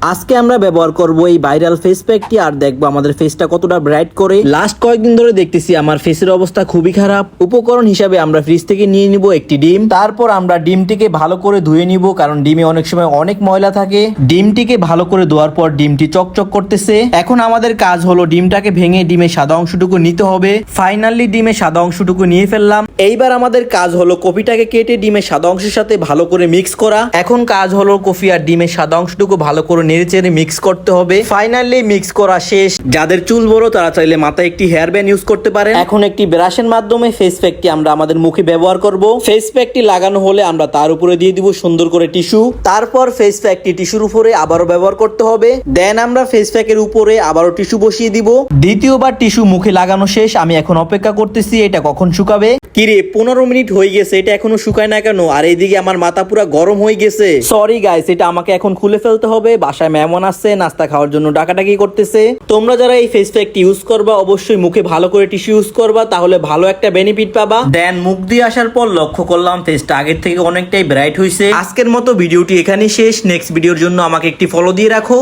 আজকে আমরা ব্যবহার করব এই ভাইরাল ফেস প্যাকটি আর দেখবো আমাদের ফেসটা কতটা ব্রাইট করে। লাস্ট কয়েকদিন ধরে দেখতেছি আমার ফেসের অবস্থা খুবই খারাপ। উপকরণ হিসাবে আমরা ফ্রিজ থেকে নিয়ে নিব একটি ডিম। তারপর আমরা ডিমটিকে ভালো করে ধুয়ে নিব, কারণ ডিমে অনেক সময় অনেক ময়লা থাকে। ডিমটিকে ভালো করে ধোয়ার পর ডিমটি চকচক করতেছে। এখন আমাদের কাজ হলো ডিমটাকে ভেঙে ডিমের সাদা অংশটুকু নিতে হবে। ফাইনালি ডিমের সাদা অংশটুকু নিয়ে ফেললাম। এইবার আমাদের কাজ হলো কফিটাকে কেটে ডিমের সাদা অংশের সাথে ভালো করে মিক্স করা। এখন কাজ হলো কফি আর ডিমের সাদা অংশটুকু ভালো করে নেড়েচেড়ে মিক্স করতে হবে। ফাইনালি মিক্স করা শেষ। যাদের চুল বড় তারা চাইলে মাথায় একটি হেয়ার ব্যান্ড ইউজ করতে পারেন। এখন একটি ব্রাশের মাধ্যমে ফেস প্যাকটি আমরা আমাদের মুখে ব্যবহার করব। ফেস প্যাকটি লাগানো হলে আমরা তার উপরে দিয়ে দিব সুন্দর করে টিস্যু। তারপর ফেস প্যাকটি টিস্যুর উপরে আবারও ব্যবহার করতে হবে। দেন আমরা ফেস প্যাকের উপরে আবারও টিস্যু বসিয়ে দিব। দ্বিতীয়বার টিস্যু মুখে লাগানো শেষ। আমি এখন অপেক্ষা করতেছি এটা কখন শুকাবে। কিরে 15 মিনিট হয়ে গেছে, এটা এখনো শুকায় না কেন? আর এইদিকে আমার মাথা পুরো গরম হয়ে গেছে। সরি গাইস, এটা আমাকে এখন খুলে ফেলতে হবে। বাসায় মেহমান আসছে, নাস্তা খাওয়ার জন্য ডাকাডাকি করতেছে। তোমরা যারা এই ফেস প্যাকটি ইউজ করবা অবশ্যই মুখে ভালো করে টিস্যু ইউজ করবা, তাহলে ভালো একটা বেনিফিট পাবা। দেন মুখ দিয়ে আসার পর লক্ষ্য করলাম ফেসটা আগের থেকে অনেকটাই ব্রাইট হয়েছে। আজকের মতো ভিডিওটি এখানেই শেষ। নেক্সট ভিডিওর জন্য আমাকে একটি ফলো দিয়ে রাখো।